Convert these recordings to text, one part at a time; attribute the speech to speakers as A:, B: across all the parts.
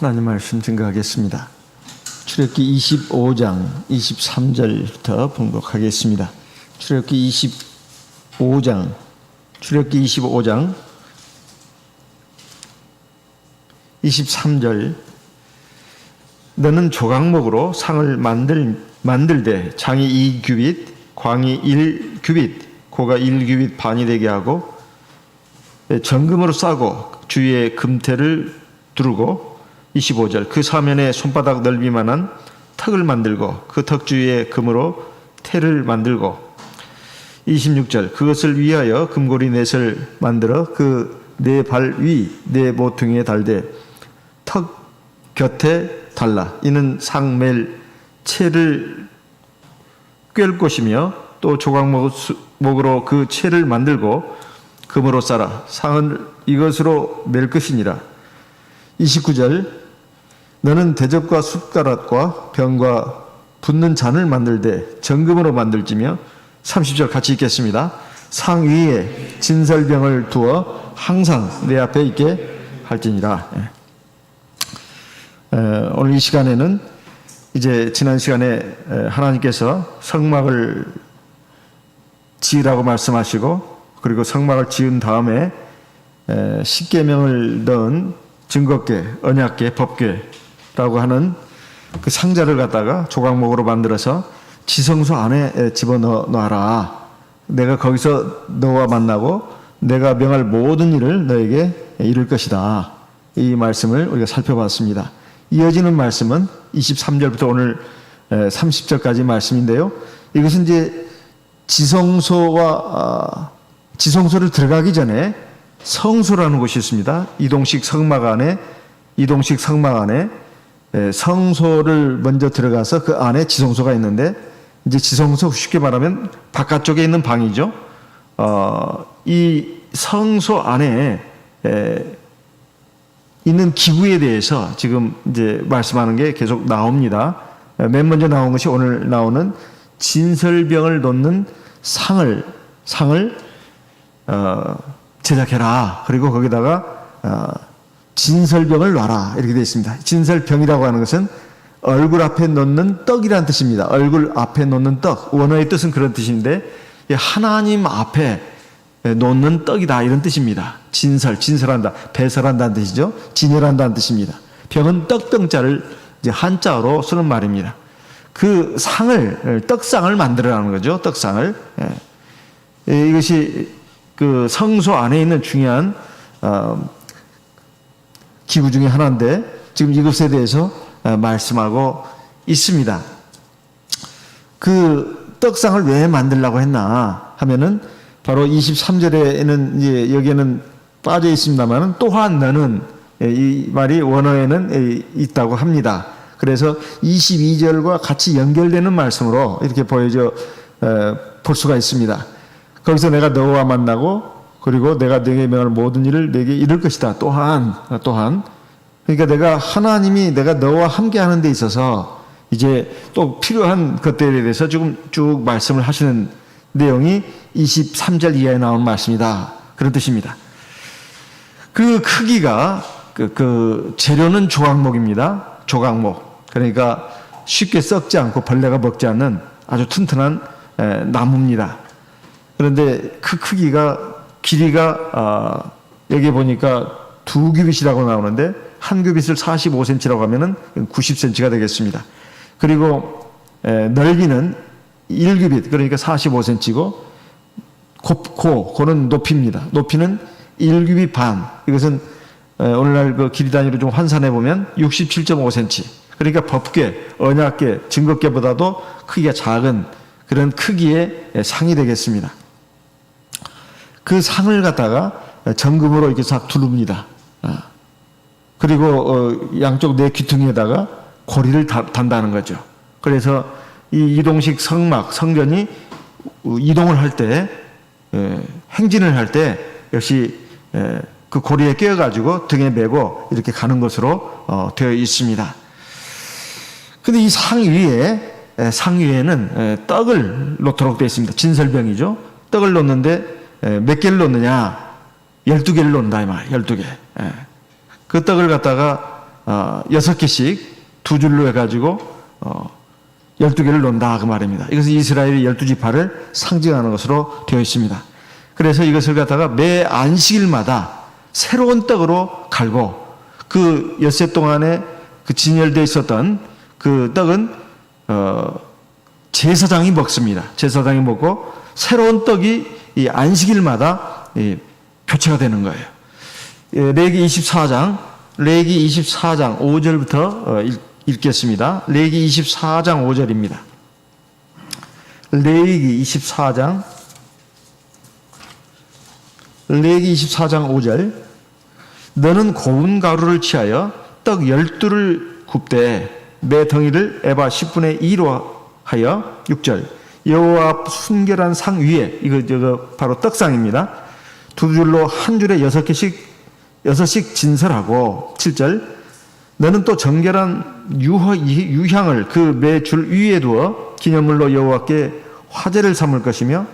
A: 하나님 말씀 증거하겠습니다. 출애굽기 25장 23절부터 봉독하겠습니다. 출애굽기 25장 23절. 너는 조각목으로 상을 만들되 장이 2규빗, 광이 1규빗, 고가 1규빗 반이 되게 하고 정금으로 싸고 주위에 금태를 두르고 25절. 그 사면에 손바닥 넓이만한 턱을 만들고 그 턱 주위에 금으로 태를 만들고 26절. 그것을 위하여 금고리 넷을 만들어 그 네 발 위 네 모퉁이에 달되 턱 곁에 달라. 이는 상멜 채를 꿰을 것이며 또 조각목으로 그 채를 만들고 금으로 싸라. 상은 이것으로 맬 것이니라. 29절. 너는 대접과 숟가락과 병과 붓는 잔을 만들되 정금으로 만들지며 30절 같이 읽겠습니다. 상 위에 진설병을 두어 항상 내 앞에 있게 할지니라. 오늘 이 시간에는 이제 지난 시간에 하나님께서 성막을 지으라고 말씀하시고 그리고 성막을 지은 다음에 십계명을 넣은 증거궤, 언약궤, 법궤라고 하는 그 상자를 갖다가 조각목으로 만들어서 지성소 안에 집어넣어라. 내가 거기서 너와 만나고 내가 명할 모든 일을 너에게 이룰 것이다. 이 말씀을 우리가 살펴봤습니다. 이어지는 말씀은 23절부터 오늘 30절까지 말씀인데요. 이것은 이제 지성소를 들어가기 전에 성소라는 곳이 있습니다. 이동식 성막 안에 성소를 먼저 들어가서 그 안에 지성소가 있는데, 이제 지성소 쉽게 말하면 바깥쪽에 있는 방이죠. 이 성소 안에 있는 기구에 대해서 지금 이제 말씀하는 게 계속 나옵니다. 맨 먼저 나온 것이 오늘 나오는 진설병을 놓는 상을 제작해라. 그리고 거기다가 진설병을 놔라. 이렇게 되어 있습니다. 진설병이라고 하는 것은 얼굴 앞에 놓는 떡이라는 뜻입니다. 얼굴 앞에 놓는 떡. 원어의 뜻은 그런 뜻인데 하나님 앞에 놓는 떡이다 이런 뜻입니다. 진설한다, 배설한다는 뜻이죠. 진열한다는 뜻입니다. 병은 떡병자를 이제 한자어로 쓰는 말입니다. 그 상을, 떡상을 만들어라는 거죠. 떡상을. 이것이 그 성소 안에 있는 중요한 기구 중에 하나인데 지금 이것에 대해서 말씀하고 있습니다. 그 떡상을 왜 만들려고 했나 하면은 바로 23절에는 이제 여기에는 빠져 있습니다만은 또한 너는 이 말이 원어에는 있다고 합니다. 그래서 22절과 같이 연결되는 말씀으로 이렇게 볼 수가 있습니다. 거기서 내가 너와 만나고 그리고 내가 네게 명할 모든 일을 네게 이룰 것이다. 또한 그러니까 내가 너와 함께 하는 데 있어서 이제 또 필요한 것들에 대해서 지금 쭉 말씀을 하시는 내용이 23절 이하에 나온 말씀이다. 그런 뜻입니다. 그 크기가 그 재료는 조각목입니다. 조각목. 그러니까 쉽게 썩지 않고 벌레가 먹지 않는 아주 튼튼한 나무입니다. 그런데 그 길이가 여기 보니까 2규빗이라고 나오는데 한 규빗을 45cm라고 하면은 90cm가 되겠습니다. 그리고 넓이는 1규빗, 그러니까 45cm고 고는 높이입니다. 높이는 1규빗 반. 이것은 오늘날 그 길이 단위로 좀 환산해 보면 67.5cm. 그러니까 법궤, 언약궤, 증거궤보다도 크기가 작은 그런 크기의 상이 되겠습니다. 그 상을 갖다가 정금으로 이렇게 싹 두릅니다. 그리고 양쪽 네 귀퉁이에다가 고리를 단다는 거죠. 그래서 이 이동식 성전이 이동을 할 때, 행진을 할 때 역시 그 고리에 꿰어가지고 등에 메고 이렇게 가는 것으로 되어 있습니다. 근데 이 상 위에는 떡을 놓도록 되어 있습니다. 진설병이죠. 떡을 놓는데 몇 개를 놓느냐? 12개를 놓는다 이 말. 12개. 그 떡을 갖다가 6개씩 두 줄로 해가지고 12개를 놓는다 그 말입니다. 이것은 이스라엘의 12지파를 상징하는 것으로 되어 있습니다. 그래서 이것을 갖다가 매 안식일마다 새로운 떡으로 갈고 그 엿새 동안에 그 진열되어 있었던 그 떡은 제사장이 먹습니다. 제사장이 먹고 새로운 떡이 이 안식일마다 교체가 되는 거예요. 레위기 24장 5절부터 읽겠습니다. 레위기 24장 5절입니다. 레위기 24장 5절. 너는 고운 가루를 취하여 떡 12를 굽되 매 덩이를 에바 10분의 2로 하여 6절. 여호와 순결한 상 위에 이거 바로 떡상입니다. 두 줄로 한 줄에 6씩 진설하고 7절. 너는 또 정결한 유향을 그 매 줄 위에 두어 기념물로 여호와께 화제를 삼을 것이며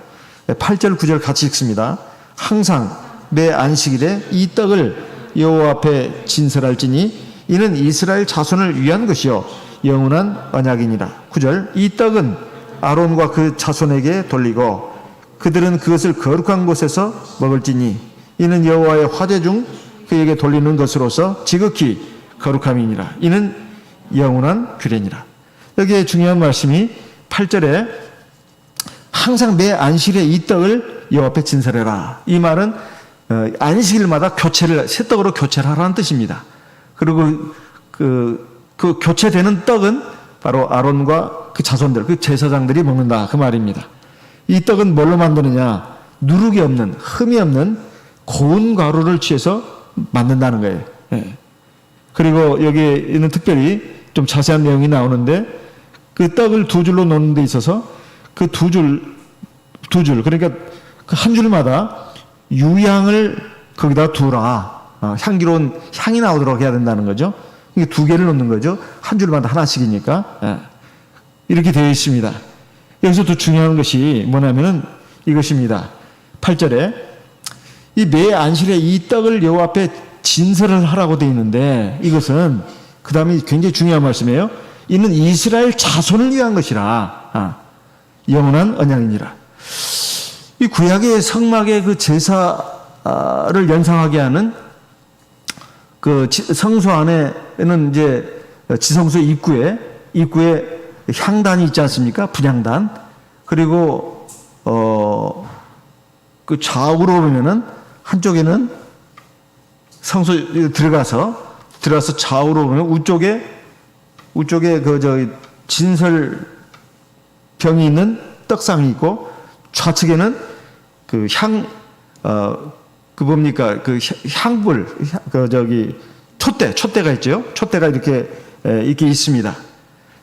A: 8절 9절 같이 읽습니다. 항상 매 안식일에 이 떡을 여호와 앞에 진설할지니 이는 이스라엘 자손을 위한 것이요 영원한 언약이니라. 9절. 이 떡은 아론과 그 자손에게 돌리고 그들은 그것을 거룩한 곳에서 먹을지니 이는 여호와의 화제 중 그에게 돌리는 것으로서 지극히 거룩함이니라. 이는 영원한 규례니라. 여기에 중요한 말씀이 8절에 항상 매 안식일에 이 떡을 여호와 앞에 진설해라. 이 말은 안식일마다 새 떡으로 교체를 하라는 뜻입니다. 그리고 그 교체되는 떡은 바로 아론과 그 자손들, 그 제사장들이 먹는다 그 말입니다. 이 떡은 뭘로 만드느냐? 누룩이 없는, 흠이 없는 고운 가루를 취해서 만든다는 거예요. 예. 그리고 여기에는 특별히 좀 자세한 내용이 나오는데 그 떡을 두 줄로 놓는 데 있어서 그 두 줄, 그러니까 그 한 줄마다 유향을 거기다 두라. 향기로운 향이 나오도록 해야 된다는 거죠. 이게 두 개를 놓는 거죠. 한 줄마다 하나씩이니까. 예. 이렇게 되어 있습니다. 여기서 또 중요한 것이 뭐냐면은 이것입니다. 8절에 이 매 안식일에 이 떡을 여호와 앞에 진설을 하라고 되어 있는데 이것은 그 다음에 굉장히 중요한 말씀이에요. 이는 이스라엘 자손을 위한 것이라. 영원한 언약이니라. 이 구약의 성막의 그 제사를 연상하게 하는 그 성소 안에는 이제 지성소 입구에 향단이 있지 않습니까? 분향단. 그리고 그 좌우로 보면은 한쪽에는 성소 들어가서 좌우로 보면 우쪽에 진설 병이 있는 떡상이 있고 좌측에는 향불 촛대가 있죠. 촛대가 이렇게 있습니다.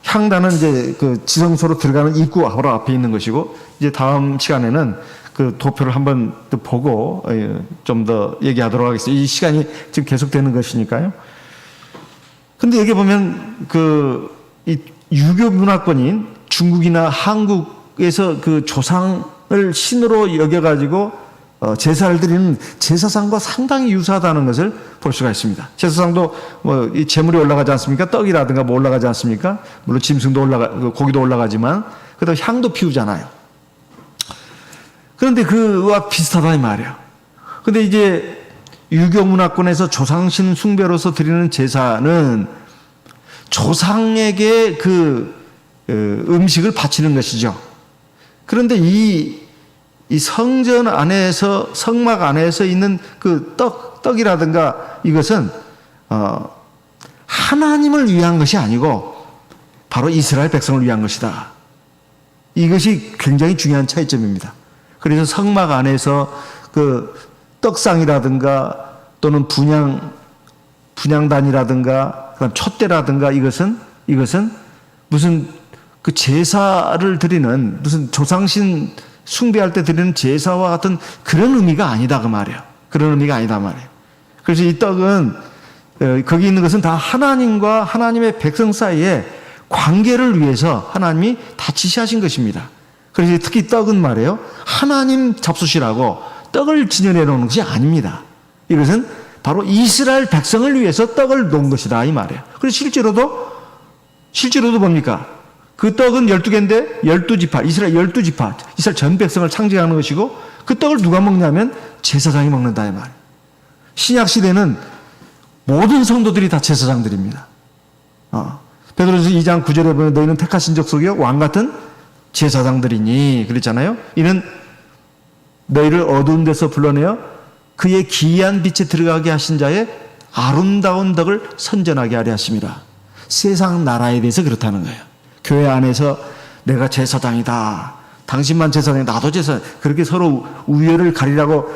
A: 향단은 이제 그 지성소로 들어가는 입구 바로 앞에 있는 것이고 이제 다음 시간에는 그 도표를 한번 또 보고 좀 더 얘기하도록 하겠습니다. 이 시간이 지금 계속되는 것이니까요. 근데 여기 보면 이 유교 문화권인 중국이나 한국에서 그 조상을 신으로 여겨가지고 제사를 드리는 제사상과 상당히 유사하다는 것을 볼 수가 있습니다. 제사상도 이 제물이 올라가지 않습니까? 떡이라든가 올라가지 않습니까? 물론 짐승도 고기도 올라가지만 그다음 향도 피우잖아요. 그런데 그와 비슷하다 이 말이에요. 근데 이제 유교 문화권에서 조상신 숭배로서 드리는 제사는 조상에게 음식을 바치는 것이죠. 그런데 이 성전 안에서 성막 안에서 있는 그 떡이라든가 이것은 하나님을 위한 것이 아니고 바로 이스라엘 백성을 위한 것이다. 이것이 굉장히 중요한 차이점입니다. 그래서 성막 안에서 그 떡상이라든가 또는 분향단이라든가 그다음 촛대라든가 이것은 무슨 그 제사를 드리는 무슨 조상신 숭배할 때 드리는 제사와 같은 그런 의미가 아니다 그 말이에요. 그런 의미가 아니다 말이에요. 그래서 이 떡은 거기 있는 것은 다 하나님과 하나님의 백성 사이에 관계를 위해서 하나님이 다 지시하신 것입니다. 그래서 특히 떡은 말이에요. 하나님 잡수시라고 떡을 진열해 놓는 것이 아닙니다. 이것은 바로 이스라엘 백성을 위해서 떡을 놓은 것이다 이 말이에요. 그래서 실제로도 뭡니까? 그 떡은 12개인데 12지파, 이스라엘 12지파, 이스라엘 전 백성을 상징하는 것이고 그 떡을 누가 먹냐면 제사장이 먹는다 이 말이에요. 신약 시대는 모든 성도들이 다 제사장들입니다. 베드로전서 2장 9절에 보면 너희는 택하신 족속이요 왕 같은 제사장들이니 그랬잖아요. 이는 너희를 어두운 데서 불러내어 그의 기이한 빛에 들어가게 하신 자의 아름다운 덕을 선전하게 하려 하심이라. 세상 나라에 대해서 그렇다는 거예요. 교회 안에서 내가 제사장이다. 당신만 제사장이다. 나도 제사장. 그렇게 서로 우열을 가리라고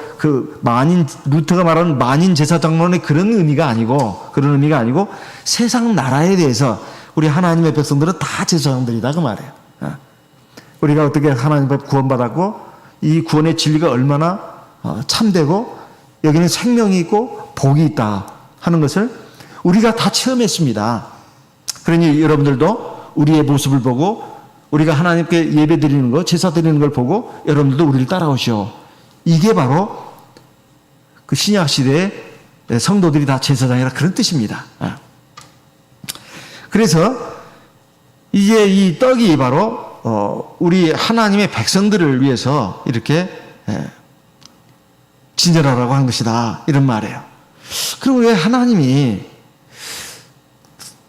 A: 루터가 말하는 만인 제사장론의 그런 의미가 아니고 세상 나라에 대해서 우리 하나님의 백성들은 다 제사장들이다 그 말이에요. 우리가 어떻게 하나님 앞에 구원받았고 이 구원의 진리가 얼마나 참되고 여기는 생명이 있고 복이 있다 하는 것을 우리가 다 체험했습니다. 그러니 여러분들도 우리의 모습을 보고 우리가 하나님께 예배 드리는 거, 제사 드리는 걸 보고 여러분들도 우리를 따라오시오. 이게 바로 그 신약 시대의 성도들이 다 제사장이라 그런 뜻입니다. 그래서 이제 이 떡이 바로 우리 하나님의 백성들을 위해서 이렇게 진열하라고 한 것이다 이런 말이에요. 그럼 왜 하나님이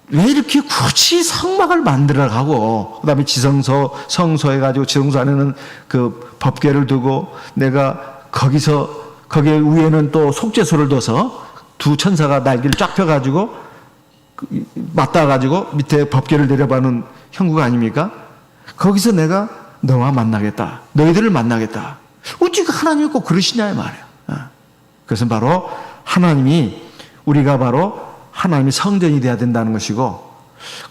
A: 왜 이렇게 굳이 성막을 만들어가고 그다음에 지성소, 성소 해가지고 지성소 안에는 그 법궤를 두고 내가 거기에 위에는 또 속죄소를 둬서 두 천사가 날개를 쫙 펴가지고 맞닿아가지고 밑에 법궤를 내려가는 형국 아닙니까? 거기서 내가 너와 만나겠다. 너희들을 만나겠다. 어찌 하나님이 꼭 그러시냐 이 말이에요. 그것은 바로 하나님이 우리가 바로 하나님의 성전이 되어야 된다는 것이고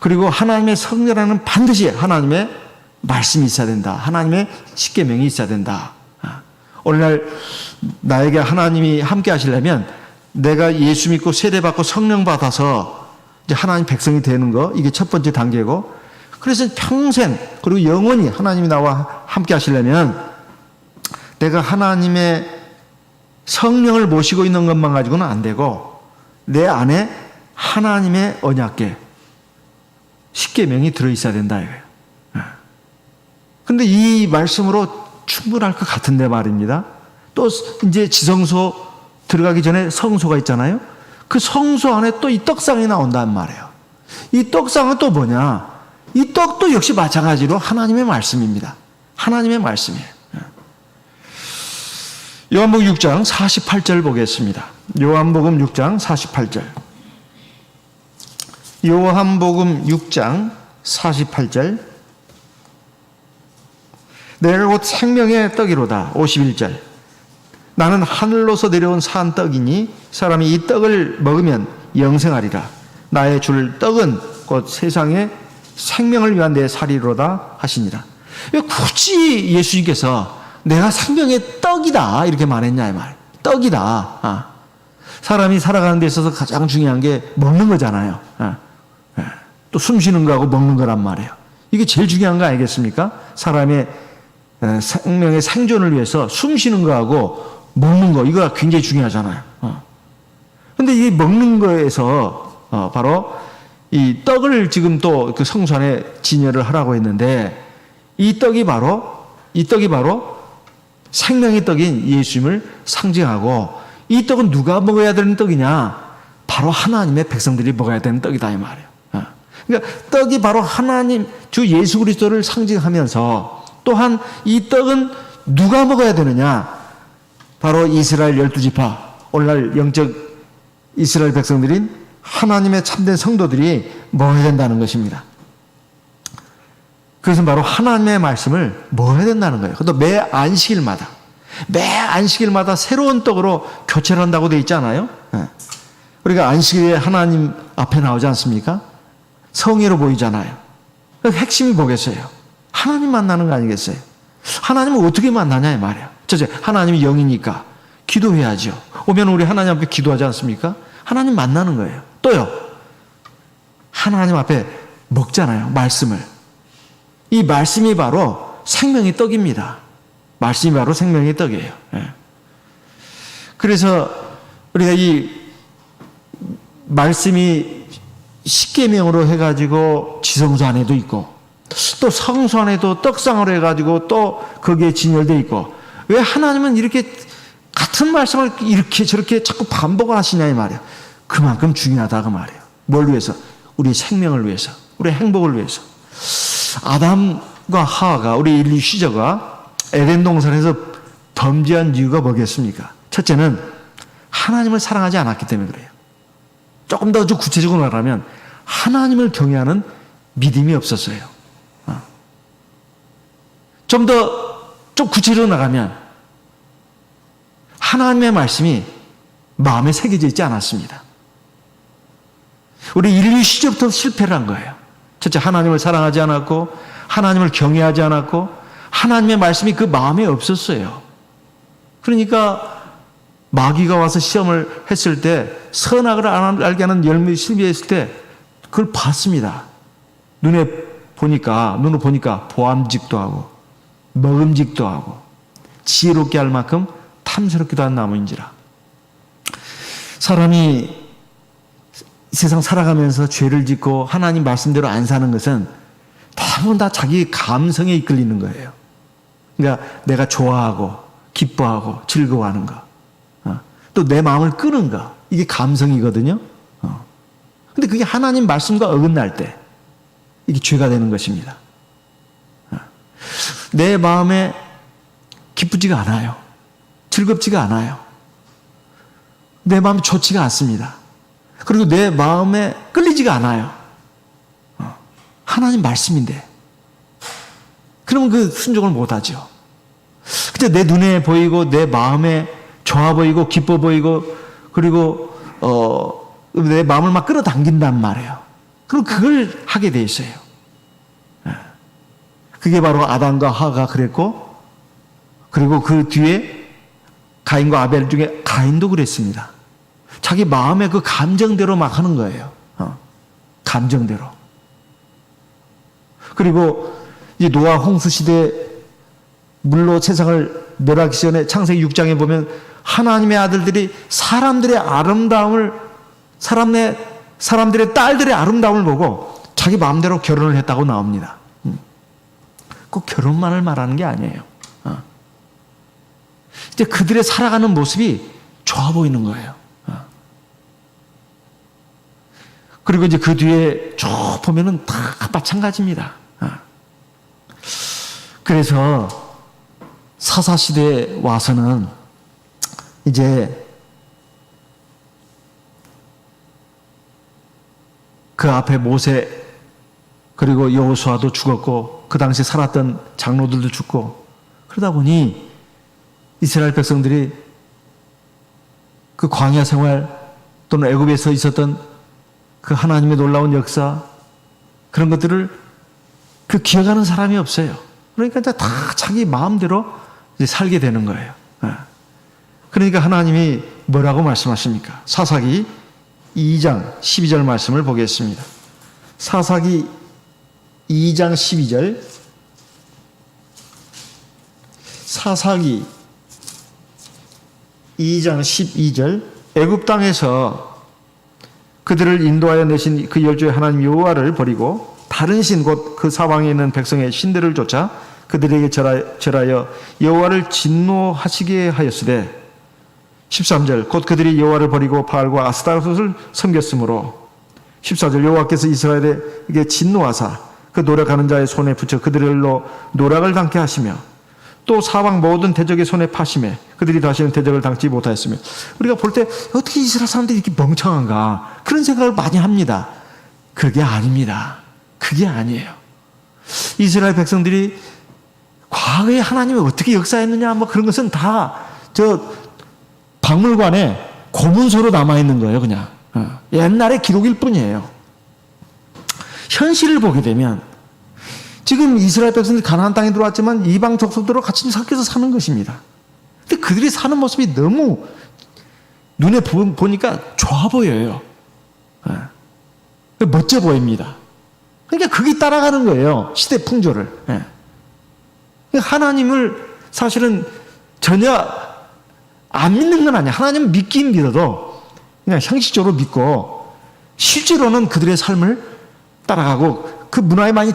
A: 그리고 하나님의 성전에는 반드시 하나님의 말씀이 있어야 된다. 하나님의 십계명이 있어야 된다. 오늘날 나에게 하나님이 함께 하시려면 내가 예수 믿고 세례받고 성령 받아서 이제 하나님 백성이 되는 거 이게 첫 번째 단계고 그래서 평생 그리고 영원히 하나님이 나와 함께 하시려면 내가 하나님의 성령을 모시고 있는 것만 가지고는 안 되고 내 안에 하나님의 언약궤 십계명이 들어있어야 된다 이거예요. 그런데 이 말씀으로 충분할 것 같은데 말입니다. 또 이제 지성소 들어가기 전에 성소가 있잖아요. 그 성소 안에 또 이 떡상이 나온단 말이에요. 이 떡상은 또 뭐냐? 이 떡도 역시 마찬가지로 하나님의 말씀입니다. 하나님의 말씀이에요. 요한복음 6장 48절 보겠습니다. 요한복음 6장 48절. 요한복음 6장 48절. 내가 곧 생명의 떡이로다. 51절. 나는 하늘로서 내려온 산 떡이니 사람이 이 떡을 먹으면 영생하리라. 나의 줄 떡은 곧 세상의 생명을 위한 내 살이로다 하시니라. 왜 굳이 예수님께서 내가 생명의 떡이다 이렇게 말했냐 이 말. 떡이다. 사람이 살아가는 데 있어서 가장 중요한 게 먹는 거잖아요. 또 숨 쉬는 거하고 먹는 거란 말이에요. 이게 제일 중요한 거 아니겠습니까? 사람의 생명의 생존을 위해서 숨 쉬는 거하고 먹는 거 이거가 굉장히 중요하잖아요. 그런데 이 먹는 거에서 바로 이 떡을 지금 또 그 성소 안에 진열을 하라고 했는데 이 떡이 바로 생명의 떡인 예수님을 상징하고 이 떡은 누가 먹어야 되는 떡이냐? 바로 하나님의 백성들이 먹어야 되는 떡이다 이 말이에요. 그러니까 떡이 바로 하나님 주 예수 그리스도를 상징하면서 또한 이 떡은 누가 먹어야 되느냐? 바로 이스라엘 12지파 오늘날 영적 이스라엘 백성들인 하나님의 참된 성도들이 먹어야 된다는 것입니다. 그것은 바로 하나님의 말씀을 먹어야 된다는 거예요. 그것도 매 안식일마다 새로운 떡으로 교체를 한다고 되어 있잖아요. 우리가 안식일에 하나님 앞에 나오지 않습니까? 성회로 보이잖아요. 핵심이 뭐겠어요? 하나님 만나는 거 아니겠어요? 하나님을 어떻게 만나냐 이 말이에요. 첫째, 하나님이 영이니까 기도해야죠. 오면 우리 하나님 앞에 기도하지 않습니까? 하나님 만나는 거예요. 또요, 하나님 앞에 먹잖아요. 말씀을. 이 말씀이 바로 생명의 떡입니다. 말씀이 바로 생명의 떡이에요. 그래서 우리가 이 말씀이 십계명으로 해가지고 지성소 안에도 있고 또 성소 안에도 떡상으로 해가지고 또 거기에 진열되어 있고 왜 하나님은 이렇게 같은 말씀을 이렇게 저렇게 자꾸 반복하시냐 이 말이에요. 그만큼 중요하다 그 말이에요. 뭘 위해서? 우리 생명을 위해서, 우리 행복을 위해서. 아담과 하와가 우리 인류 시저가 에덴 동산에서 범죄한 이유가 뭐겠습니까? 첫째는 하나님을 사랑하지 않았기 때문에 그래요. 조금 더 구체적으로 말하면 하나님을 경외하는 믿음이 없었어요. 좀 구체적으로 나가면 하나님의 말씀이 마음에 새겨져 있지 않았습니다. 우리 인류 시절부터 실패를 한 거예요. 첫째, 하나님을 사랑하지 않았고 하나님을 경외하지 않았고 하나님의 말씀이 그 마음에 없었어요. 그러니까 마귀가 와서 시험을 했을 때 선악을 알게 하는 열매 실비했을 때 그걸 봤습니다. 눈으로 보니까 보암직도 하고 먹음직도 하고 지혜롭게 할 만큼 탐스럽기도 한 나무인지라. 사람이 세상 살아가면서 죄를 짓고 하나님 말씀대로 안 사는 것은 대부분 다 자기 감성에 이끌리는 거예요. 그러니까 내가 좋아하고 기뻐하고 즐거워하는 거. 또 내 마음을 끄는 거. 이게 감성이거든요. 근데 그게 하나님 말씀과 어긋날 때 이게 죄가 되는 것입니다. 내 마음에 기쁘지가 않아요. 즐겁지가 않아요. 내 마음이 좋지가 않습니다. 그리고 내 마음에 끌리지가 않아요. 하나님 말씀인데. 그러면 그 순종을 못하죠. 근데 내 눈에 보이고 내 마음에 좋아 보이고 기뻐 보이고 그리고 내 마음을 막 끌어당긴단 말이에요. 그럼 그걸 하게 돼 있어요. 그게 바로 아담과 하와가 그랬고 그리고 그 뒤에 가인과 아벨 중에 가인도 그랬습니다. 자기 마음의 그 감정대로 막 하는 거예요. 감정대로. 그리고 이제 노아 홍수 시대 물로 세상을 멸하기 전에 창세기 6장에 보면 하나님의 아들들이 사람들의 아름다움을 사람들의 딸들의 아름다움을 보고 자기 마음대로 결혼을 했다고 나옵니다. 꼭 결혼만을 말하는 게 아니에요. 이제 그들의 살아가는 모습이 좋아 보이는 거예요. 그리고 이제 그 뒤에 쭉 보면은 다 마찬가지입니다. 그래서 사사시대에 와서는 이제 그 앞에 모세 그리고 여호수아도 죽었고 그 당시 살았던 장로들도 죽고 그러다 보니 이스라엘 백성들이 그 광야 생활 또는 애굽에서 있었던 그 하나님의 놀라운 역사 그런 것들을 그 기억하는 사람이 없어요. 그러니까 이제 다 자기 마음대로 이제 살게 되는 거예요. 그러니까 하나님이 뭐라고 말씀하십니까? 사사기 2장 12절 말씀을 보겠습니다. 사사기 2장 12절 사사기 2장 12절 애굽 땅에서 그들을 인도하여 내신 그 열조의 하나님 여호와를 버리고 다른 신 곧 그 사방에 있는 백성의 신들을 쫓아 그들에게 절하여 여호와를 진노하시게 하였으되 13절 곧 그들이 여호와를 버리고 바알과 아스타롯을 섬겼으므로 14절 여호와께서 이스라엘에게 진노하사 그 노력하는 자의 손에 붙여 그들로 노력을 당케 하시며 또 사방 모든 대적의 손에 파심해 그들이 다시는 대적을 당치 못하였으며 우리가 볼 때 어떻게 이스라엘 사람들이 이렇게 멍청한가 그런 생각을 많이 합니다. 그게 아닙니다. 그게 아니에요. 이스라엘 백성들이 과거에 하나님이 어떻게 역사했느냐 뭐 그런 것은 다 박물관에 고문서로 남아있는 거예요. 그냥 옛날의 기록일 뿐이에요. 현실을 보게 되면 지금 이스라엘 백성들이 가나안 땅에 들어왔지만 이방 족속들과 같이 섞여서 사는 것입니다. 근데 그들이 사는 모습이 너무 눈에 보니까 좋아 보여요. 멋져 보입니다. 그러니까 그게 따라가는 거예요. 시대 풍조를. 하나님을 사실은 전혀 안 믿는 건 아니야. 하나님은 믿긴 믿어도 그냥 형식적으로 믿고 실제로는 그들의 삶을 따라가고 그 문화에 많이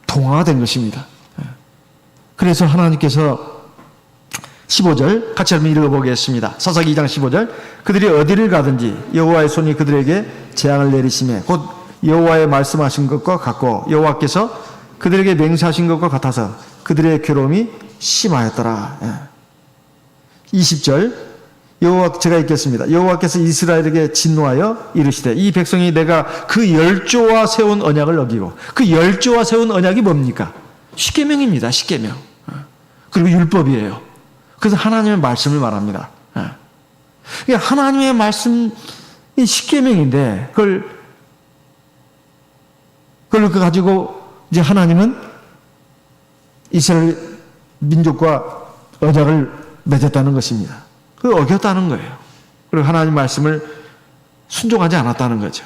A: 동화가 된 것입니다. 그래서 하나님께서 15절 같이 한번 읽어보겠습니다. 사사기 2장 15절 그들이 어디를 가든지 여호와의 손이 그들에게 재앙을 내리시매 곧 여호와의 말씀하신 것과 같고 여호와께서 그들에게 맹세하신 것과 같아서 그들의 괴로움이 심하였더라. 20절 제가 읽겠습니다. 여호와께서 이스라엘에게 진노하여 이르시되 이 백성이 내가 그 열조와 세운 언약을 어기고 그 열조와 세운 언약이 뭡니까? 십계명입니다. 십계명. 그리고 율법이에요. 그래서 하나님의 말씀을 말합니다. 그러니까 하나님의 말씀이 십계명인데 그걸 가지고 이제 하나님은 이스라엘 민족과 언약을 맺었다는 것입니다. 그걸 어겼다는 거예요. 그리고 하나님 말씀을 순종하지 않았다는 거죠.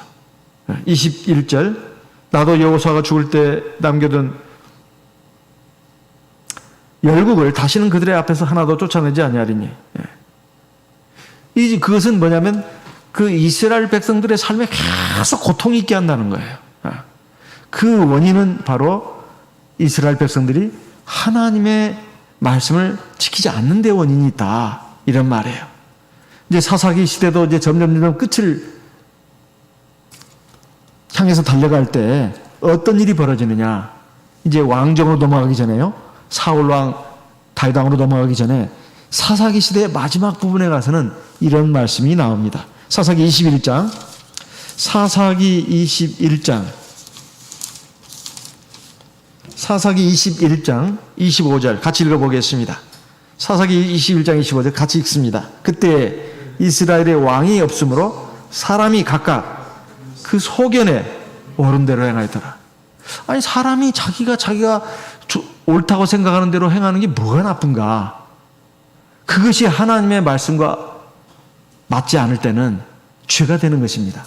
A: 21절 나도 여호수아가 죽을 때 남겨둔 열국을 다시는 그들의 앞에서 하나도 쫓아내지 아니하리니. 그것은 뭐냐면 그 이스라엘 백성들의 삶에 계속 고통이 있게 한다는 거예요. 그 원인은 바로 이스라엘 백성들이 하나님의 말씀을 지키지 않는 데 원인이 있다. 이런 말이에요. 이제 사사기 시대도 이제 점점 끝을 향해서 달려갈 때 어떤 일이 벌어지느냐. 이제 왕정으로 넘어가기 전에요. 사울왕, 다윗왕으로 넘어가기 전에 사사기 시대의 마지막 부분에 가서는 이런 말씀이 나옵니다. 사사기 21장 25절 같이 읽어보겠습니다. 사사기 21장 25절 같이 읽습니다. 그때 이스라엘의 왕이 없으므로 사람이 각각 그 소견에 옳은 대로 행하였더라. 아니 사람이 자기가 옳다고 생각하는 대로 행하는 게 뭐가 나쁜가? 그것이 하나님의 말씀과 맞지 않을 때는 죄가 되는 것입니다.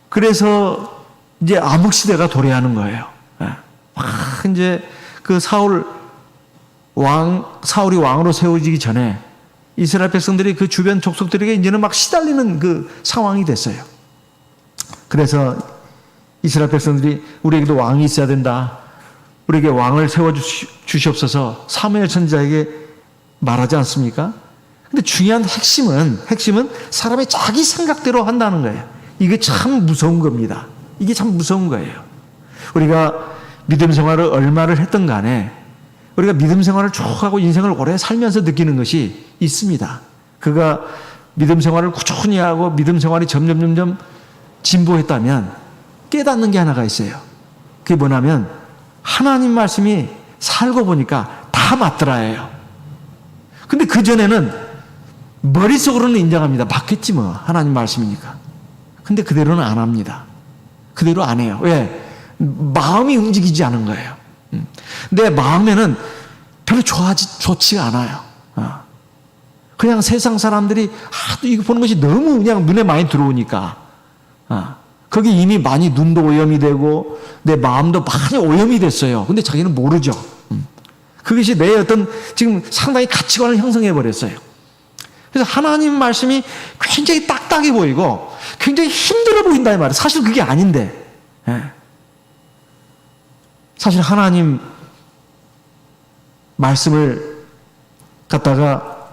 A: 그래서 이제 암흑시대가 도래하는 거예요. 이제 그 사울이 왕으로 세워지기 전에 이스라엘 백성들이 그 주변 족속들에게 이제는 막 시달리는 그 상황이 됐어요. 그래서 이스라엘 백성들이 우리에게도 왕이 있어야 된다. 우리에게 왕을 세워주시옵소서 사무엘 선지자에게 말하지 않습니까? 근데 중요한 핵심은 사람이 자기 생각대로 한다는 거예요. 이게 참 무서운 겁니다. 이게 참 무서운 거예요. 우리가 믿음 생활을 얼마를 했던 간에 우리가 믿음 생활을 쭉 하고 인생을 오래 살면서 느끼는 것이 있습니다. 그가 믿음 생활을 꾸준히 하고 믿음 생활이 점점 진보했다면 깨닫는 게 하나가 있어요. 그게 뭐냐면 하나님 말씀이 살고 보니까 다 맞더라예요. 근데 그전에는 머릿속으로는 인정합니다. 맞겠지 뭐 하나님 말씀이니까. 근데 그대로는 안 합니다. 그대로 안 해요. 왜? 마음이 움직이지 않은 거예요. 내 마음에는 별로 좋지가 않아요. 그냥 세상 사람들이 하도 이거 보는 것이 너무 그냥 눈에 많이 들어오니까 거기 이미 많이 눈도 오염이 되고 내 마음도 많이 오염이 됐어요. 근데 자기는 모르죠. 그것이 내 어떤 지금 상당히 가치관을 형성해 버렸어요. 그래서 하나님 말씀이 굉장히 딱딱해 보이고 굉장히 힘들어 보인다 이 말이에요. 사실 그게 아닌데 사실 하나님 말씀을 갖다가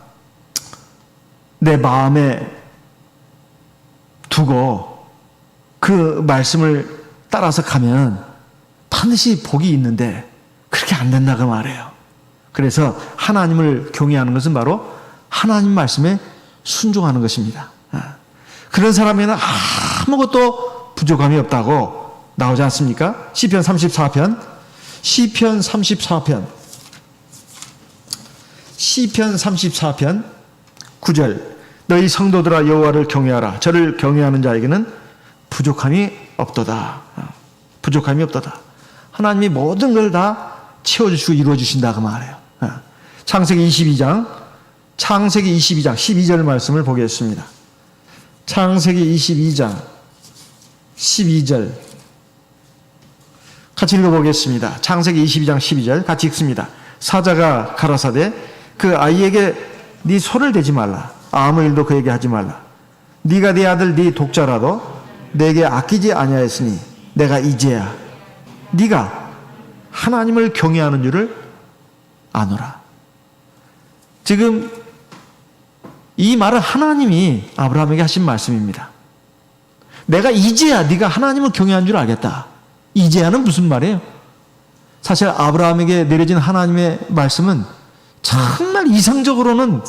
A: 내 마음에 두고 그 말씀을 따라서 가면 반드시 복이 있는데 그렇게 안 된다고 말해요. 그래서 하나님을 경외하는 것은 바로 하나님 말씀에 순종하는 것입니다. 그런 사람에는 아무것도 부족함이 없다고 나오지 않습니까? 시편 34편 9절 너희 성도들아 여호와를 경외하라. 저를 경외하는 자에게는 부족함이 없도다. 부족함이 없도다. 하나님이 모든 걸 다 채워주시고 이루어주신다고 말해요. 창세기 22장 12절 말씀을 보겠습니다. 창세기 22장 12절 같이 읽어보겠습니다. 창세기 22장 12절 같이 읽습니다. 사자가 가라사대 그 아이에게 네 손을 대지 말라. 아무 일도 그에게 하지 말라. 네가 네 아들 네 독자라도 내게 아끼지 아니하였으니 내가 이제야 네가 하나님을 경외하는 줄을 아노라. 지금 이 말은 하나님이 아브라함에게 하신 말씀입니다. 내가 이제야 네가 하나님을 경외하는 줄 알겠다. 이제야는 무슨 말이에요? 사실 아브라함에게 내려진 하나님의 말씀은 정말 이상적으로는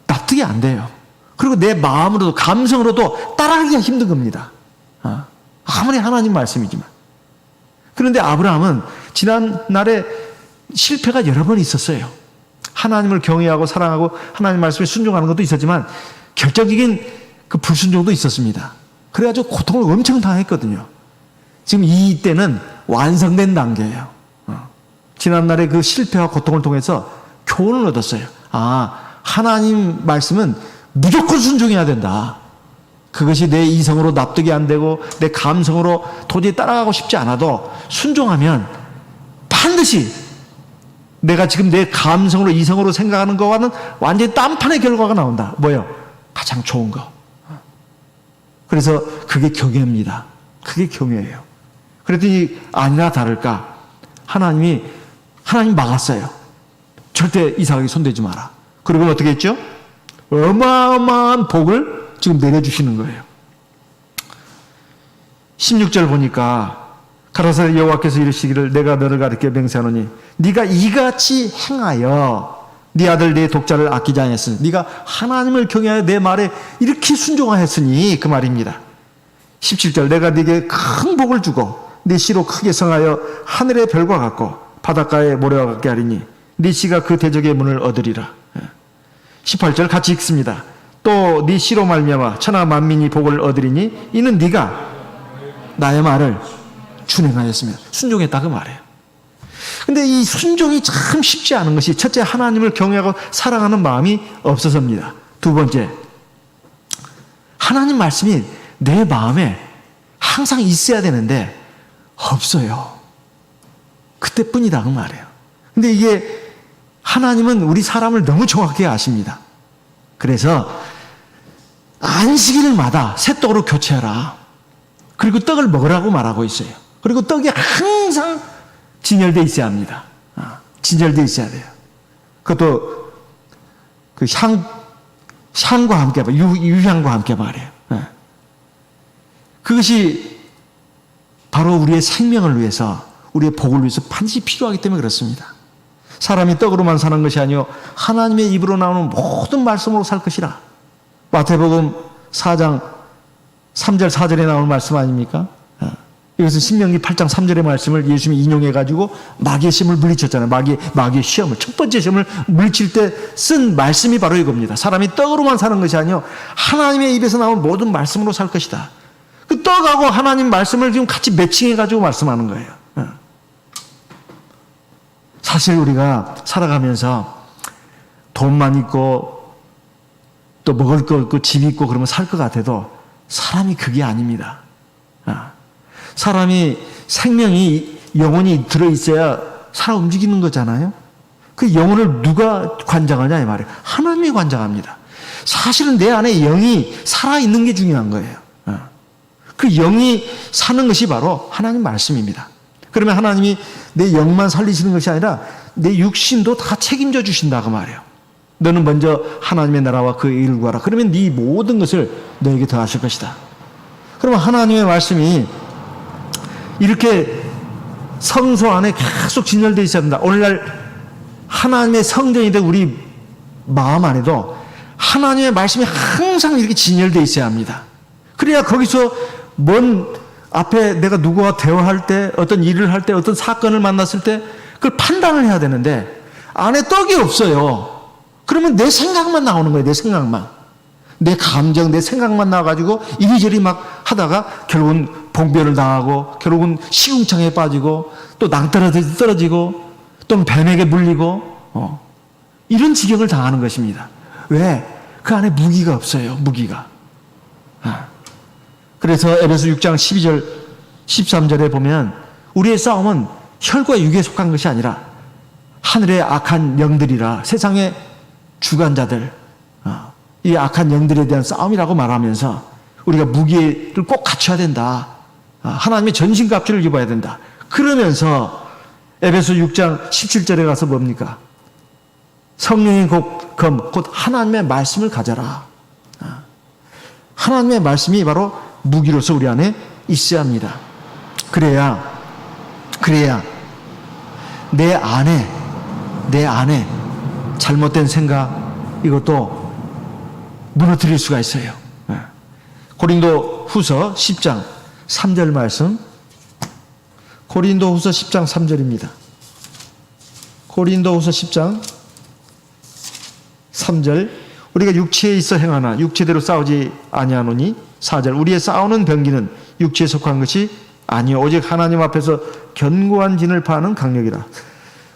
A: 납득이 안 돼요. 그리고 내 마음으로도 감성으로도 따라하기가 힘든 겁니다. 아무리 하나님 말씀이지만. 그런데 아브라함은 지난날에 실패가 여러 번 있었어요. 하나님을 경외하고 사랑하고 하나님 말씀에 순종하는 것도 있었지만 결정적인 그 불순종도 있었습니다. 그래가지고 고통을 엄청 당했거든요. 지금 이때는 완성된 단계예요. 지난날의 그 실패와 고통을 통해서 교훈을 얻었어요. 하나님 말씀은 무조건 순종해야 된다. 그것이 내 이성으로 납득이 안 되고 내 감성으로 도저히 따라가고 싶지 않아도 순종하면 반드시 내가 지금 내 감성으로 이성으로 생각하는 것과는 완전히 딴판의 결과가 나온다. 뭐요? 가장 좋은 거. 그래서 그게 경외입니다. 그게 경외예요. 그랬더니 아니나 다를까 하나님 막았어요. 절대 이삭에게 손대지 마라. 그리고 어떻게 했죠? 어마어마한 복을 지금 내려주시는 거예요. 16절 보니까 가라사대 여호와께서 이르시기를 내가 너를 가르쳐 맹세하노니 네가 이같이 행하여 네 아들 네 독자를 아끼지 아니했으니 네가 하나님을 경외하여 내 말에 이렇게 순종하였으니 그 말입니다. 17절 내가 네게 큰 복을 주고 네 씨로 크게 성하여 하늘의 별과 같고 바닷가의 모래와 같게 하리니 네 씨가 그 대적의 문을 얻으리라. 18절 같이 읽습니다. 또 네 씨로 말미암아 천하 만민이 복을 얻으리니 이는 네가 나의 말을 준행하였으면 순종했다 그 말이에요. 근데 이 순종이 참 쉽지 않은 것이 첫째 하나님을 경외하고 사랑하는 마음이 없어서입니다. 두 번째 하나님 말씀이 내 마음에 항상 있어야 되는데 없어요. 그때뿐이다 그 말이에요. 근데 이게 하나님은 우리 사람을 너무 정확하게 아십니다. 그래서 안식일마다 새 떡으로 교체하라. 그리고 떡을 먹으라고 말하고 있어요. 그리고 떡이 항상 진열되어 있어야 합니다. 진열되어 있어야 돼요. 그것도 그 향과 함께 유향과 함께 말해요. 그것이 바로 우리의 생명을 위해서 우리의 복을 위해서 반드시 필요하기 때문에 그렇습니다. 사람이 떡으로만 사는 것이 아니요 하나님의 입으로 나오는 모든 말씀으로 살 것이라. 마태복음 4장 3절 4절에 나오는 말씀 아닙니까? 이것은 신명기 8장 3절의 말씀을 예수님이 인용해가지고 마귀의 시험을 물리쳤잖아요. 마귀의 시험을 첫 번째 시험을 물리칠 때 쓴 말씀이 바로 이겁니다. 사람이 떡으로만 사는 것이 아니요 하나님의 입에서 나온 모든 말씀으로 살 것이다. 그 떡하고 하나님 말씀을 지금 같이 매칭해가지고 말씀하는 거예요. 사실 우리가 살아가면서 돈만 있고 또 먹을 거 있고 집 있고 그러면 살 것 같아도 사람이 그게 아닙니다. 사람이 생명이 영혼이 들어있어야 살아 움직이는 거잖아요. 그 영혼을 누가 관장하냐 이 말이에요. 하나님이 관장합니다. 사실은 내 안에 영이 살아있는 게 중요한 거예요. 그 영이 사는 것이 바로 하나님 말씀입니다. 그러면 하나님이 내 영만 살리시는 것이 아니라 내 육신도 다 책임져 주신다 그 말이에요. 너는 먼저 하나님의 나라와 그 일을 구하라. 그러면 네 모든 것을 너에게 더하실 것이다. 그러면 하나님의 말씀이 이렇게 성소 안에 계속 진열되어 있어야 된다. 오늘날 하나님의 성전이 된 우리 마음 안에도 하나님의 말씀이 항상 이렇게 진열되어 있어야 합니다. 그래야 거기서 먼 앞에 내가 누구와 대화할 때 어떤 일을 할 때 어떤 사건을 만났을 때 그걸 판단을 해야 되는데 안에 떡이 없어요. 그러면 내 생각만 나오는 거예요. 내 생각만. 내 감정, 내 생각만 나와가지고 이리저리 막 하다가 결국은 봉변을 당하고 결국은 시궁창에 빠지고 또 낭떠러지 떨어지고 또 뱀에게 물리고 이런 지경을 당하는 것입니다. 왜? 그 안에 무기가 없어요. 무기가. 그래서 에베소 6장 12절 13절에 보면 우리의 싸움은 혈과 육에 속한 것이 아니라 하늘의 악한 영들이라 세상의 주관자들 이 악한 영들에 대한 싸움이라고 말하면서 우리가 무기를 꼭 갖춰야 된다. 하나님의 전신갑주를 입어야 된다. 그러면서 에베소 6장 17절에 가서 뭡니까? 성령의 검, 곧 하나님의 말씀을 가져라. 하나님의 말씀이 바로 무기로서 우리 안에 있어야 합니다. 그래야 내 안에 잘못된 생각, 이것도 무너뜨릴 수가 있어요. 고린도 후서 10장 3절 말씀. 고린도 후서 10장 3절입니다. 고린도 후서 10장 3절. 우리가 육체에 있어 행하나 육체대로 싸우지 아니하노니 4절. 우리의 싸우는 병기는 육체에 속한 것이 아니요 오직 하나님 앞에서 견고한 진을 파하는 강력이라.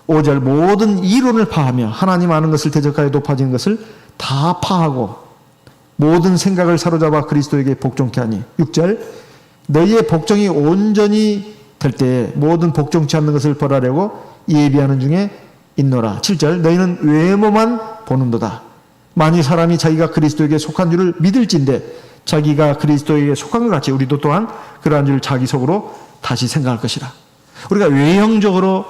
A: 5절. 모든 이론을 파하며 하나님 아는 것을 대적하여 높아지는 것을 다 파하고 모든 생각을 사로잡아 그리스도에게 복종케 하니. 6절. 너희의 복종이 온전히 될 때에 모든 복종치 않는 것을 벌하려고 예비하는 중에 있노라. 7절. 너희는 외모만 보는도다. 만일 사람이 자기가 그리스도에게 속한 줄을 믿을진데 자기가 그리스도에게 속한 것 같이 우리도 또한 그러한 줄 자기 속으로 다시 생각할 것이라. 우리가 외형적으로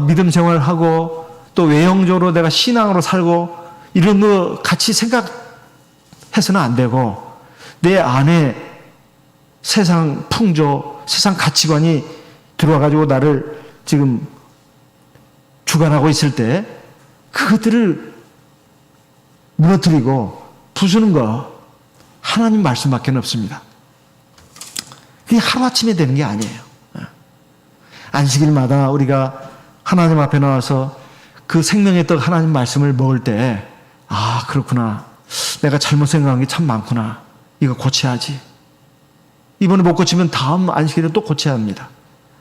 A: 믿음 생활하고 또 외형적으로 내가 신앙으로 살고 이런 거 같이 생각해서는 안 되고 내 안에 세상 풍조, 세상 가치관이 들어와가지고 나를 지금 주관하고 있을 때 그것들을 무너뜨리고 부수는 거 하나님 말씀밖에 없습니다. 그게 하루아침에 되는 게 아니에요. 안식일마다 우리가 하나님 앞에 나와서 그 생명의 떡 하나님 말씀을 먹을 때 그렇구나. 내가 잘못 생각한 게 참 많구나. 이거 고쳐야지. 이번에 못 고치면 다음 안식일에 또 고쳐야 합니다.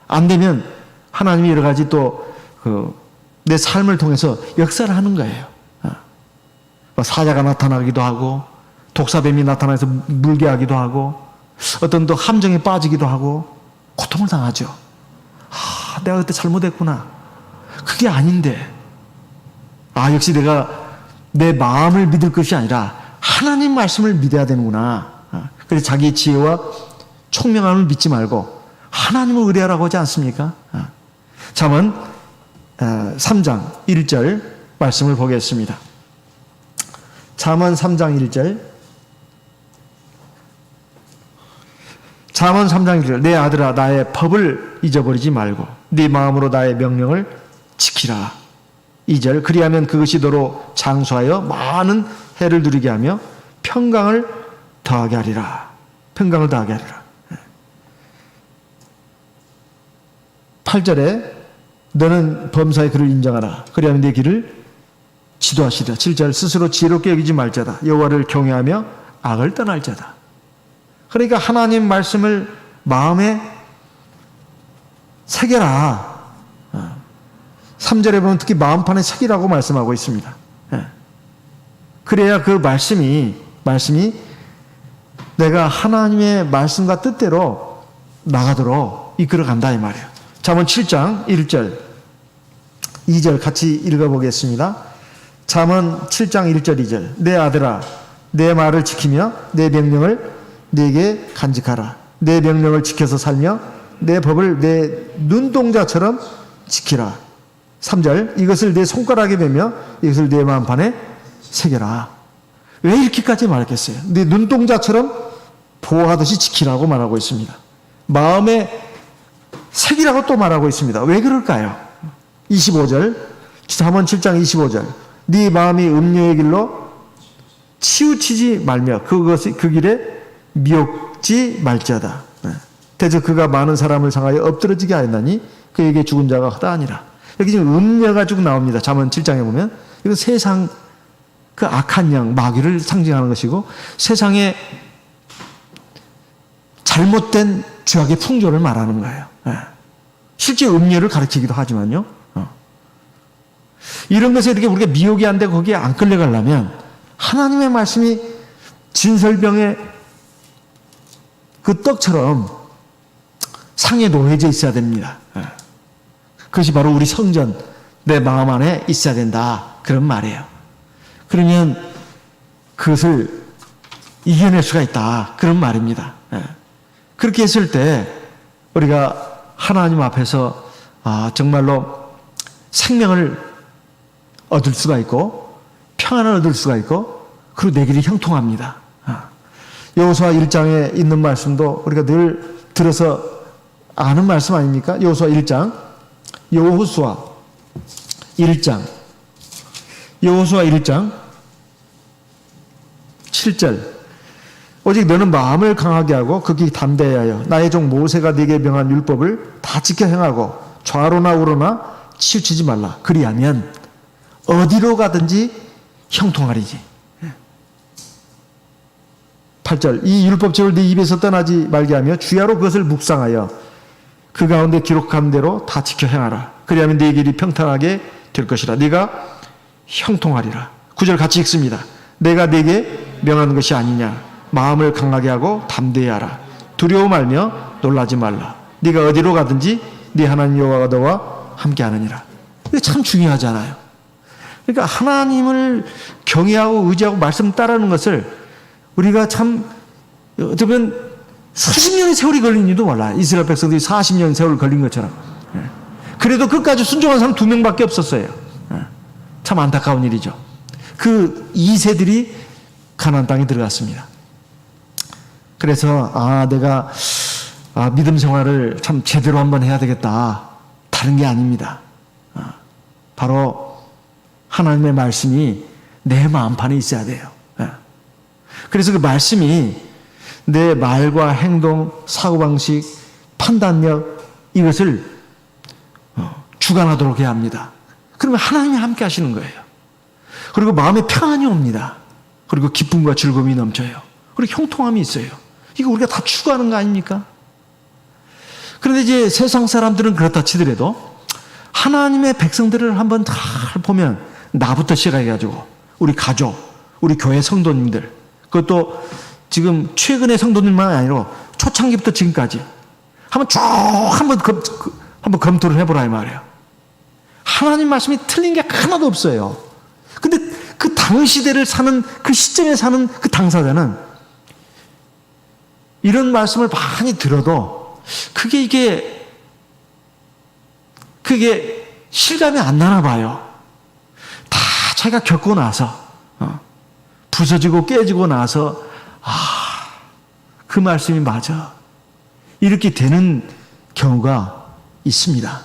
A: 안 되면 하나님이 여러 가지 또 내 삶을 통해서 역사를 하는 거예요. 사자가 나타나기도 하고 독사뱀이 나타나서 물게 하기도 하고 어떤 또 함정에 빠지기도 하고 고통을 당하죠. 내가 그때 잘못했구나. 그게 아닌데 역시 내가 내 마음을 믿을 것이 아니라 하나님 말씀을 믿어야 되는구나. 그래서 자기 지혜와 총명함을 믿지 말고 하나님을 의뢰하라고 하지 않습니까? 잠언 3장 1절 말씀을 보겠습니다. 잠언 3장 1절. 잠언 3장 1절. 내 아들아 나의 법을 잊어버리지 말고 네 마음으로 나의 명령을 지키라. 2절. 그리하면 그것이 너로 장수하여 많은 해를 누리게 하며 평강을 더하게 하리라. 평강을 더하게 하리라. 8절에 너는 범사의 그를 인정하라. 그리하면 네 길을 지도하시리라. 7절. 스스로 지혜롭게 여기지 말자다. 여호와를 경외하며 악을 떠날 자다. 그러니까 하나님 말씀을 마음에 새겨라. 3절에 보면 특히 마음판에 새기라고 말씀하고 있습니다. 그래야 그 말씀이 내가 하나님의 말씀과 뜻대로 나가도록 이끌어간다 이 말이에요. 잠언 7장 1절 2절 같이 읽어보겠습니다. 잠언 7장 1절 2절. 내 아들아 내 말을 지키며 내 명령을 내게 간직하라. 내 명령을 지켜서 살며 내 법을 내 눈동자처럼 지키라. 3절. 이것을 내 손가락에 매며 이것을 내 마음판에 새겨라. 왜 이렇게까지 말했겠어요? 내 눈동자처럼 보호하듯이 지키라고 말하고 있습니다. 마음에 새기라고 또 말하고 있습니다. 왜 그럴까요? 25절. 잠언 7장 25절. 네 마음이 음료의 길로 치우치지 말며 그 길에 미혹지 말지어다. 대저 그가 많은 사람을 상하여 엎드러지게 하였나니 그에게 죽은 자가 허다하니라. 여기 지금 음녀가 쭉 나옵니다. 잠언 7장에 보면 이건 세상 그 악한 영 마귀를 상징하는 것이고 세상의 잘못된 죄악의 풍조를 말하는 거예요. 실제 음녀를 가르치기도 하지만요. 이런 것에 이렇게 우리가 미혹이 안 되고 거기에 안 끌려가려면 하나님의 말씀이 진설병의 그 떡처럼 상에 놓여져 있어야 됩니다. 그것이 바로 우리 성전, 내 마음 안에 있어야 된다. 그런 말이에요. 그러면 그것을 이겨낼 수가 있다. 그런 말입니다. 그렇게 했을 때 우리가 하나님 앞에서 정말로 생명을 얻을 수가 있고 평안을 얻을 수가 있고 그리고 내 길이 형통합니다. 여호수아 1장에 있는 말씀도 우리가 늘 들어서 아는 말씀 아닙니까? 여호수아 1장 7절 오직 너는 마음을 강하게 하고 극히 담대해야 하여 나의 종 모세가 네게 명한 율법을 다 지켜 행하고 좌로나 우로나 치우치지 말라. 그리하면 어디로 가든지 형통하리지. 8절 이 율법책을 네 입에서 떠나지 말게 하며 주야로 그것을 묵상하여 그 가운데 기록한 대로 다 지켜 행하라. 그리하면 네 길이 평탄하게 될 것이라. 네가 형통하리라. 9절 같이 읽습니다. 내가 네게 명하는 것이 아니냐. 마음을 강하게 하고 담대히 하라. 두려워 말며 놀라지 말라. 네가 어디로 가든지 네 하나님 여호와가 너와 함께 하느니라. 이게 참 중요하잖아요. 그러니까 하나님을 경외하고 의지하고 말씀 따르는 것을 우리가 참 어쩌면 수십 년의 세월이 걸린지도 몰라. 이스라엘 백성들이 40년 세월 걸린 것처럼. 그래도 끝까지 순종한 사람 2명밖에 없었어요. 참 안타까운 일이죠. 그 2세들이 가나안 땅에 들어갔습니다. 그래서 내가 믿음 생활을 참 제대로 한번 해야 되겠다. 다른 게 아닙니다. 바로 하나님의 말씀이 내 마음판에 있어야 돼요. 그래서 그 말씀이 내 말과 행동, 사고방식, 판단력 이것을 주관하도록 해야 합니다. 그러면 하나님이 함께 하시는 거예요. 그리고 마음에 평안이 옵니다. 그리고 기쁨과 즐거움이 넘쳐요. 그리고 형통함이 있어요. 이거 우리가 다 추구하는 거 아닙니까? 그런데 이제 세상 사람들은 그렇다 치더라도 하나님의 백성들을 한번 잘 보면 나부터 시작해가지고 우리 가족, 우리 교회 성도님들 그것도 지금 최근의 성도님만 아니라 초창기부터 지금까지 한번 검토를 해보라 이 말이에요. 하나님 말씀이 틀린 게 하나도 없어요. 근데 그 당시대를 사는 그 시점에 사는 그 당사자는 이런 말씀을 많이 들어도 그게 실감이 안 나나 봐요. 다 자기가 겪고 나서 부서지고 깨지고 나서 그 말씀이 맞아. 이렇게 되는 경우가 있습니다.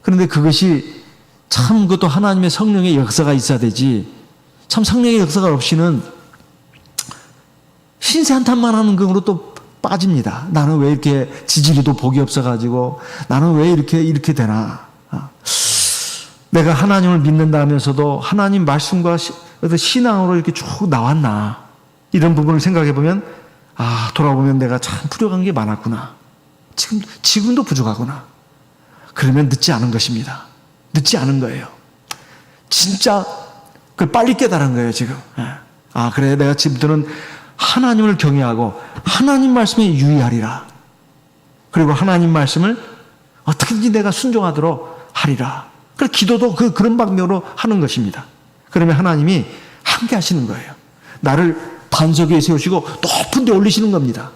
A: 그런데 그것이 참 그것도 하나님의 성령의 역사가 있어야 되지. 참 성령의 역사가 없이는 신세 한탄만 하는 경우로 또 빠집니다. 나는 왜 이렇게 지지리도 복이 없어가지고 나는 왜 이렇게 되나. 내가 하나님을 믿는다 하면서도 하나님 말씀과 신앙으로 이렇게 쭉 나왔나. 이런 부분을 생각해 보면 돌아보면 내가 참 부족한 게 많았구나. 지금도 부족하구나. 그러면 늦지 않은 것입니다. 늦지 않은 거예요. 진짜 그걸 빨리 깨달은 거예요, 지금. 그래, 내가 지금부터는 하나님을 경외하고 하나님 말씀에 유의하리라. 그리고 하나님 말씀을 어떻게든지 내가 순종하도록 하리라. 그래서 기도도 그런 방면으로 하는 것입니다. 그러면 하나님이 함께 하시는 거예요. 나를 반석 위에 세우시고 높은 데 올리시는 겁니다.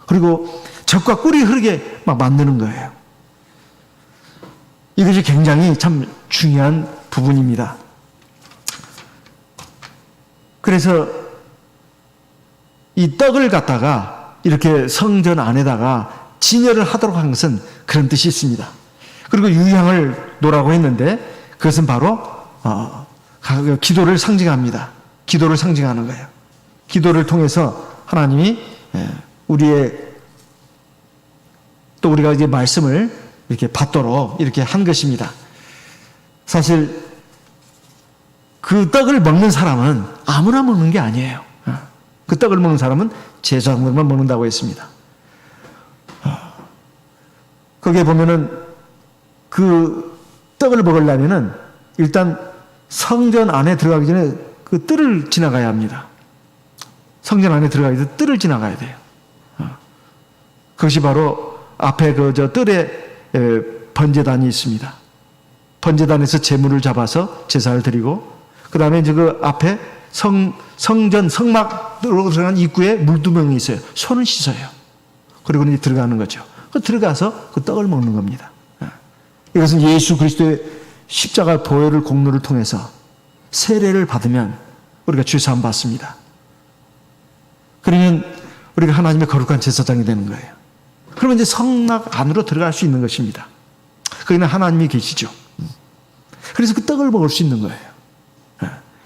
A: 그리고 적과 꿀이 흐르게 막 만드는 거예요. 이것이 굉장히 참 중요한 부분입니다. 그래서 이 떡을 갖다가 이렇게 성전 안에다가 진열을 하도록 한 것은 그런 뜻이 있습니다. 그리고 유향을 놓으라고 했는데 그것은 바로 기도를 상징합니다. 기도를 상징하는 거예요. 기도를 통해서 하나님이 우리가 이제 말씀을 이렇게 받도록 이렇게 한 것입니다. 사실 그 떡을 먹는 사람은 아무나 먹는 게 아니에요. 그 떡을 먹는 사람은 제사장들만 먹는다고 했습니다. 거기에 보면은 그 떡을 먹으려면은 일단 성전 안에 들어가기 전에 그 뜰을 지나가야 합니다. 성전 안에 들어가기 전에 뜰을 지나가야 돼요. 그것이 바로 앞에 저 뜰에 번제단이 있습니다. 번제단에서 제물을 잡아서 제사를 드리고 그 다음에 이제 그 앞에 성전, 성막으로 들어간 입구에 물두멍이 있어요. 손을 씻어요. 그리고 이제 들어가는 거죠. 들어가서 그 떡을 먹는 겁니다. 이것은 예수 그리스도의 십자가 보혈을 공로를 통해서 세례를 받으면 우리가 죄 사함 받습니다. 그러면 우리가 하나님의 거룩한 제사장이 되는 거예요. 그러면 이제 성막 안으로 들어갈 수 있는 것입니다. 거기는 하나님이 계시죠. 그래서 그 떡을 먹을 수 있는 거예요.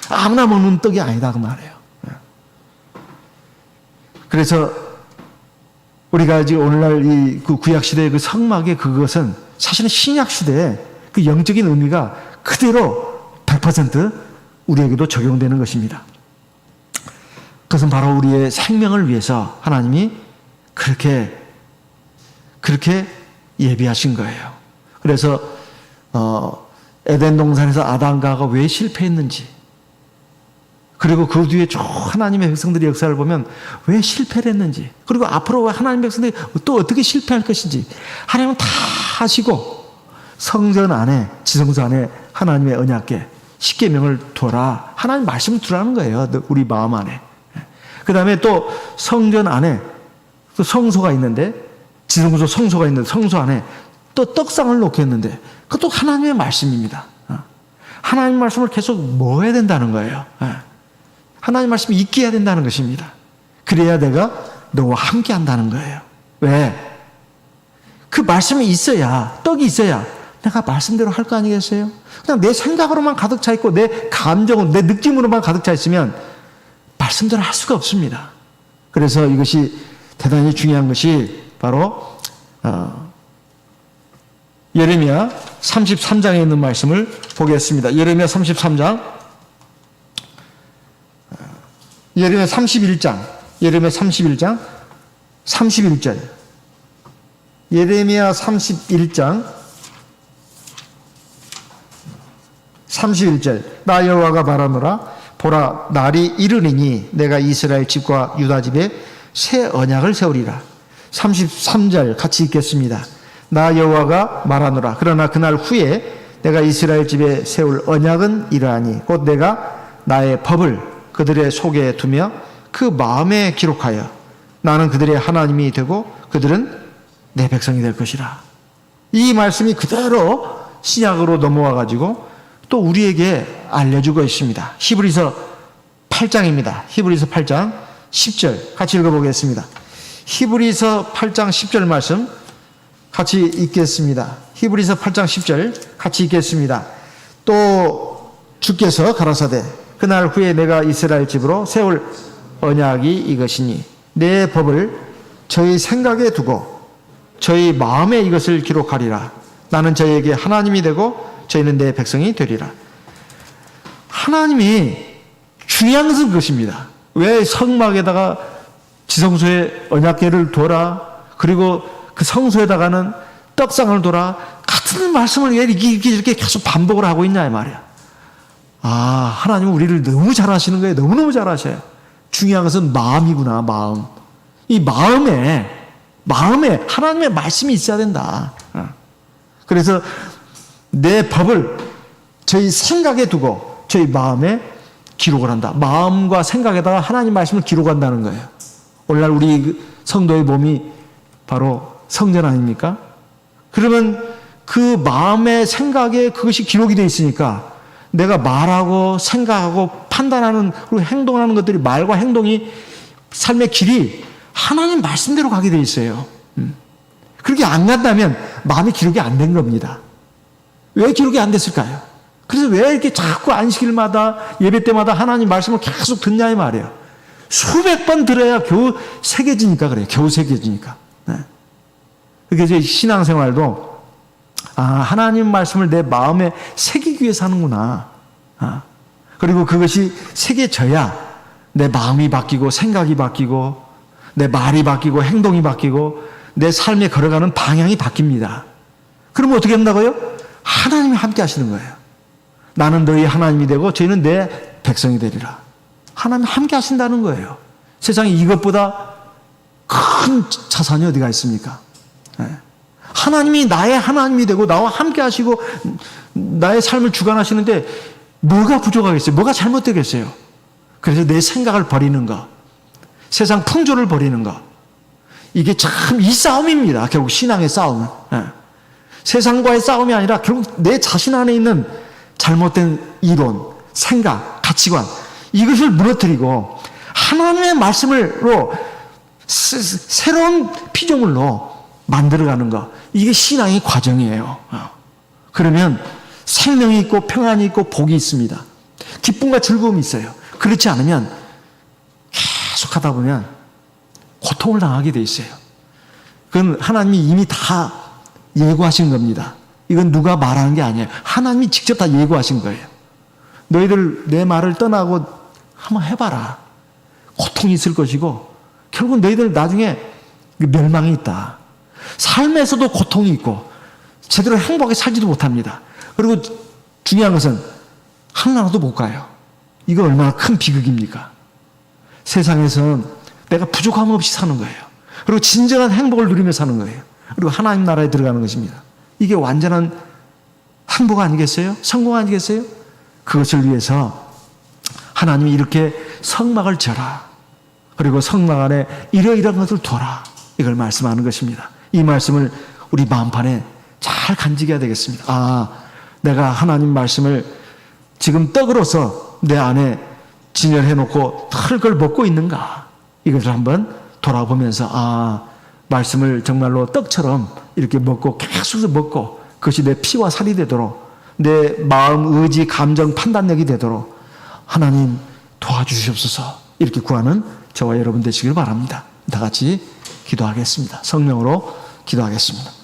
A: 아무나 먹는 떡이 아니다 그 말이에요. 그래서 우리가 지금 오늘날 이 그 구약 시대의 그 성막의 그것은 사실은 신약 시대의 그 영적인 의미가 그대로 100% 우리에게도 적용되는 것입니다. 그것은 바로 우리의 생명을 위해서 하나님이 그렇게 예비하신 거예요. 그래서 에덴 동산에서 아담과 하와가 왜 실패했는지, 그리고 그 뒤에 쭉 하나님의 백성들의 역사를 보면 왜 실패를 했는지, 그리고 앞으로 하나님의 백성들이 또 어떻게 실패할 것인지 하나님은 다 하시고 성전 안에, 지성소 안에 하나님의 언약궤 십계명을 두어라, 하나님 말씀을 두라는 거예요. 우리 마음 안에. 그 다음에 또 성전 안에 또 성소가 있는데, 지성소 성소가 있는데 성소 안에 또 떡상을 놓게 했는데 그것도 하나님의 말씀입니다. 하나님 말씀을 계속 모아야 된다는 거예요. 하나님 말씀이 있게 해야 된다는 것입니다. 그래야 내가 너와 함께 한다는 거예요. 왜? 그 말씀이 있어야, 떡이 있어야 내가 말씀대로 할 거 아니겠어요? 그냥 내 생각으로만 가득 차 있고 내 감정으로, 내 느낌으로만 가득 차 있으면 말씀대로 할 수가 없습니다. 그래서 이것이 대단히 중요한 것이 바로 예레미야 33장에 있는 말씀을 보겠습니다. 예레미야 33장, 예레미야 31장, 예레미야 31장 31절, 예레미야 31장 31절. 나 여호와가 말하노라, 보라 날이 이르리니 내가 이스라엘 집과 유다 집에 새 언약을 세우리라. 33절 같이 읽겠습니다. 나 여호와가 말하노라, 그러나 그날 후에 내가 이스라엘 집에 세울 언약은 이러하니 곧 내가 나의 법을 그들의 속에 두며 그 마음에 기록하여 나는 그들의 하나님이 되고 그들은 내 백성이 될 것이라. 이 말씀이 그대로 신약으로 넘어와 가지고 또 우리에게 알려주고 있습니다. 히브리서 8장입니다. 히브리서 8장 10절 같이 읽어보겠습니다. 히브리서 8장 10절 말씀 같이 읽겠습니다. 히브리서 8장 10절 같이 읽겠습니다. 또 주께서 가라사대 그날 후에 내가 이스라엘 집으로 세울 언약이 이것이니 내 법을 저희 생각에 두고 저희 마음에 이것을 기록하리라. 나는 저희에게 하나님이 되고 저희는 내 백성이 되리라. 하나님이 중요한 것은 그것입니다. 왜 성막에다가 지성소에 언약궤를 둬라, 그리고 그 성소에다가는 떡상을 둬라, 같은 말씀을 왜 이렇게 계속 반복을 하고 있냐 이 말이야. 하나님은 우리를 너무 잘 아시는 거예요. 너무너무 잘 아셔요. 중요한 것은 마음이구나, 마음. 이 마음에 하나님의 말씀이 있어야 된다. 그래서 내 법을 저희 생각에 두고 저희 마음에 기록을 한다. 마음과 생각에다가 하나님 말씀을 기록한다는 거예요. 오늘날 우리 성도의 몸이 바로 성전 아닙니까? 그러면 그 마음의 생각에 그것이 기록이 되어 있으니까 내가 말하고 생각하고 판단하는 그리고 행동하는 것들이, 말과 행동이, 삶의 길이 하나님 말씀대로 가게 되어 있어요. 그렇게 안 간다면 마음이 기록이 안 된 겁니다. 왜 기록이 안 됐을까요? 그래서 왜 이렇게 자꾸 안식일마다 예배 때마다 하나님 말씀을 계속 듣냐 이 말이에요. 수백 번 들어야 겨우 새겨지니까 그래요. 겨우 새겨지니까. 그래서 신앙생활도 하나님 말씀을 내 마음에 새기기 위해서 하는구나. 그리고 그것이 새겨져야 내 마음이 바뀌고 생각이 바뀌고 내 말이 바뀌고 행동이 바뀌고 내 삶에 걸어가는 방향이 바뀝니다. 그러면 어떻게 한다고요? 하나님이 함께 하시는 거예요. 나는 너희 하나님이 되고 저희는 내 백성이 되리라. 하나님이 함께 하신다는 거예요. 세상에 이것보다 큰 자산이 어디가 있습니까? 하나님이 나의 하나님이 되고 나와 함께 하시고 나의 삶을 주관하시는데 뭐가 부족하겠어요? 뭐가 잘못되겠어요? 그래서 내 생각을 버리는 것, 세상 풍조를 버리는 것, 이게 참 이 싸움입니다. 결국 신앙의 싸움. 세상과의 싸움이 아니라 결국 내 자신 안에 있는 잘못된 이론, 생각, 가치관, 이것을 무너뜨리고 하나님의 말씀으로 새로운 피조물로 만들어가는 것, 이게 신앙의 과정이에요. 그러면 생명이 있고 평안이 있고 복이 있습니다. 기쁨과 즐거움이 있어요. 그렇지 않으면 계속 하다 보면 고통을 당하게 돼 있어요. 그건 하나님이 이미 다 예고하신 겁니다. 이건 누가 말하는 게 아니에요. 하나님이 직접 다 예고하신 거예요. 너희들 내 말을 떠나고 한번 해봐라. 고통이 있을 것이고 결국 너희들 나중에 멸망이 있다. 삶에서도 고통이 있고 제대로 행복하게 살지도 못합니다. 그리고 중요한 것은 하늘나라도 못 가요. 이거 얼마나 큰 비극입니까? 세상에서는 내가 부족함 없이 사는 거예요. 그리고 진정한 행복을 누리며 사는 거예요. 그리고 하나님 나라에 들어가는 것입니다. 이게 완전한 행복 아니겠어요? 성공 아니겠어요? 그것을 위해서 하나님이 이렇게 성막을 져라. 그리고 성막 안에 이러이러한 것을 둬라. 이걸 말씀하는 것입니다. 이 말씀을 우리 마음판에 잘 간직해야 되겠습니다. 아, 내가 하나님 말씀을 지금 떡으로서 내 안에 진열해놓고 털걸 먹고 있는가? 이것을 한번 돌아보면서 아, 말씀을 정말로 떡처럼 이렇게 먹고 계속 먹고 그것이 내 피와 살이 되도록 내 마음, 의지, 감정, 판단력이 되도록 하나님 도와주시옵소서 이렇게 구하는 저와 여러분 되시길 바랍니다. 다 같이 기도하겠습니다. 성령으로 기도하겠습니다.